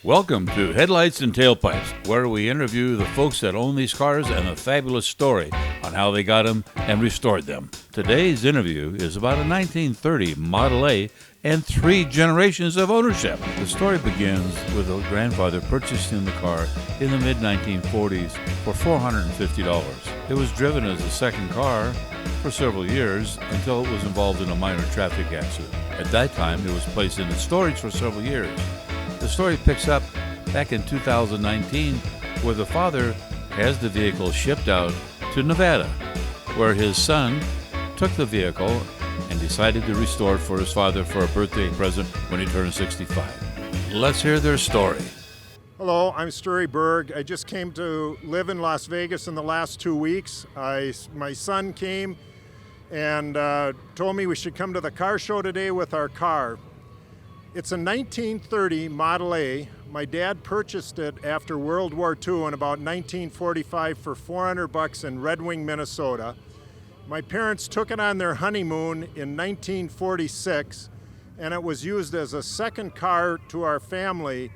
Welcome to Headlights and Tailpipes, where we interview the folks that own these cars and a fabulous story on how they got them and restored them. Today's interview is about a 1930 Model A and 3 generations of ownership. The story begins with a grandfather purchasing the car in the mid-1940s for $450. It was driven as a second car for several years until it was involved in a minor traffic accident. At that time, it was placed into storage for several years. The story picks up back in 2019, where the father has the vehicle shipped out to Nevada, where his son took the vehicle and decided to restore it for his father for a birthday present when he turned 65. Let's hear their story. Hello, I'm Berg. I just came to live in Las Vegas in the last 2 weeks. My son came and told me we should come to the car show today with our car. It's a 1930 Model A. My dad purchased it after World War II in about 1945 for $400 in Red Wing, Minnesota. My parents took it on their honeymoon in 1946, and it was used as a second car to our family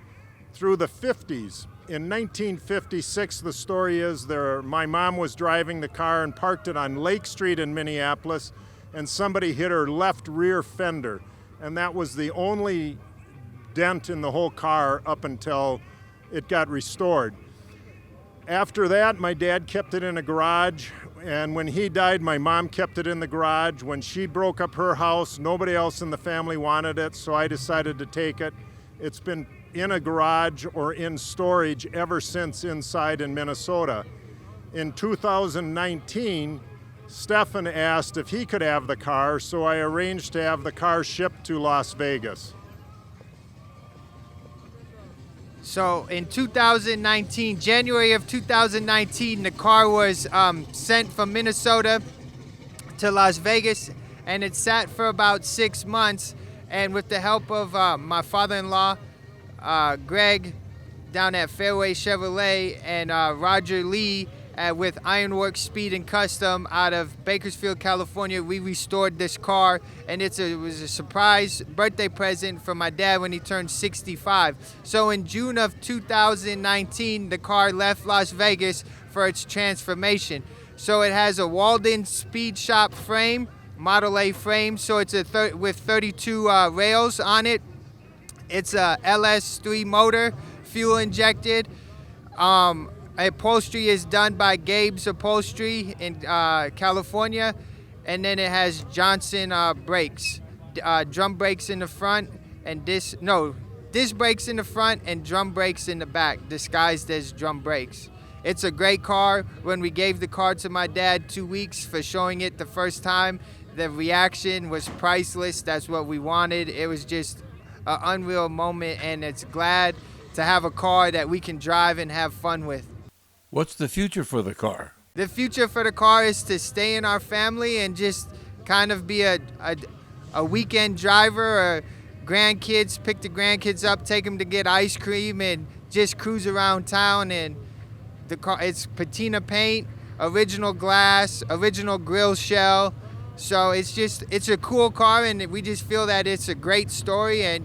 through the 50s. In 1956, the story is my mom was driving the car and parked it on Lake Street in Minneapolis, and somebody hit her left rear fender. And that was the only dent in the whole car up until it got restored. After that, my dad kept it in a garage, and when he died, my mom kept it in the garage. When she broke up her house, nobody else in the family wanted it, so I decided to take it. It's been in a garage or in storage ever since inside in Minnesota. In 2019, Stefan asked if he could have the car, so I arranged to have the car shipped to Las Vegas. So in 2019, January of 2019, the car was sent from Minnesota to Las Vegas, and it sat for about 6 months. And with the help of my father-in-law, Greg, down at Fairway Chevrolet, and Roger Lee, with Ironworks Speed and Custom out of Bakersfield, California, we restored this car, and it was a surprise birthday present for my dad when he turned 65. So in June of 2019, the car left Las Vegas for its transformation. So it has a Walden Speed Shop frame, Model A frame, so it's with 32 rails on it. It's a LS3 motor, fuel injected. Upholstery is done by Gabe's Upholstery in California, and then it has Johnson brakes, drum brakes in the front, and disc brakes in the front and drum brakes in the back, disguised as drum brakes. It's a great car. When we gave the car to my dad 2 weeks for showing it the first time, the reaction was priceless. That's what we wanted. It was just an unreal moment, and it's glad to have a car that we can drive and have fun with. What's the future for the car? The future for the car is to stay in our family and just kind of be a weekend driver, or grandkids, pick the grandkids up, take them to get ice cream, and just cruise around town. And the car, it's patina paint, original glass, original grill shell. So it's a cool car, and we just feel that it's a great story. And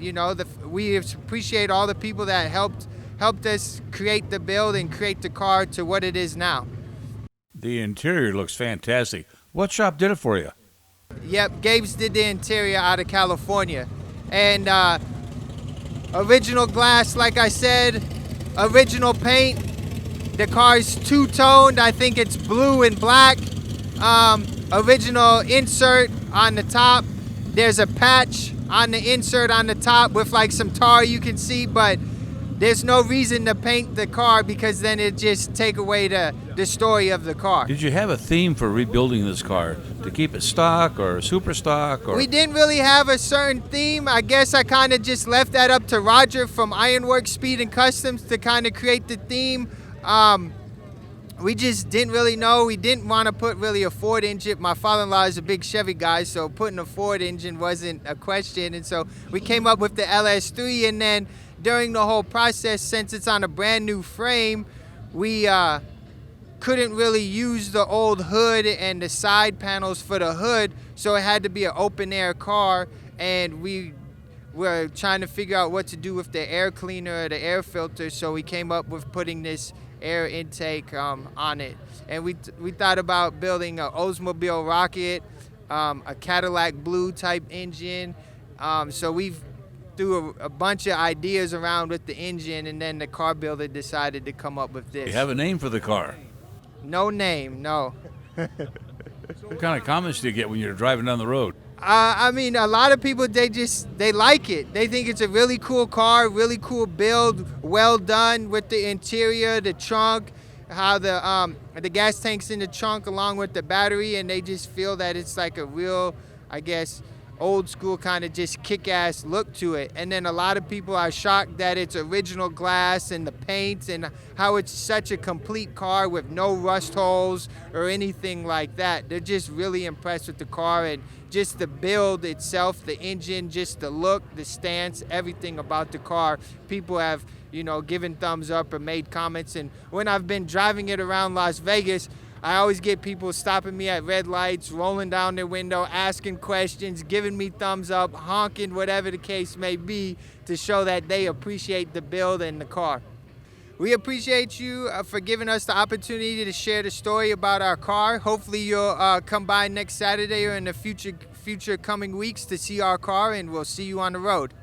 we appreciate all the people that helped us create the build and create the car to what it is now. The interior looks fantastic. What shop did it for you? Yep, Gabe's did the interior out of California. And original glass, like I said, original paint. The car's two-toned. I think it's blue and black. Original insert on the top. There's a patch on the insert on the top with like some tar you can see, but there's no reason to paint the car because then it just take away the story of the car. Did you have a theme for rebuilding this car? To keep it stock or super stock? Or? We didn't really have a certain theme. I guess I kind of just left that up to Roger from Ironworks Speed and Customs to kind of create the theme. We just didn't really know. We didn't want to put really a Ford engine. My father-in-law is a big Chevy guy, so putting a Ford engine wasn't a question. And so we came up with the LS3, and then during the whole process, since it's on a brand new frame, we couldn't really use the old hood and the side panels for the hood, so it had to be an open air car, and we we're trying to figure out what to do with the air cleaner or the air filter, so we came up with putting this air intake on it. And we thought about building an Oldsmobile Rocket, a Cadillac Blue type engine. So we've threw a bunch of ideas around with the engine, and then the car builder decided to come up with this. You have a name for the car. No name, no. What kind of comments do you get when you're driving down the road? I mean, a lot of people, they like it. They think it's a really cool car, really cool build, well done with the interior, the trunk, how the gas tank's in the trunk along with the battery, and they just feel that it's like a real, I guess, old school kind of just kick-ass look to it. And then a lot of people are shocked that it's original glass and the paint and how it's such a complete car with no rust holes or anything like that. They're just really impressed with the car and just the build itself, the engine, just the look, the stance, everything about the car. People have, given thumbs up or made comments. And when I've been driving it around Las Vegas, I always get people stopping me at red lights, rolling down their window, asking questions, giving me thumbs up, honking, whatever the case may be, to show that they appreciate the build and the car. We appreciate you for giving us the opportunity to share the story about our car. Hopefully you'll come by next Saturday or in the future coming weeks to see our car, and we'll see you on the road.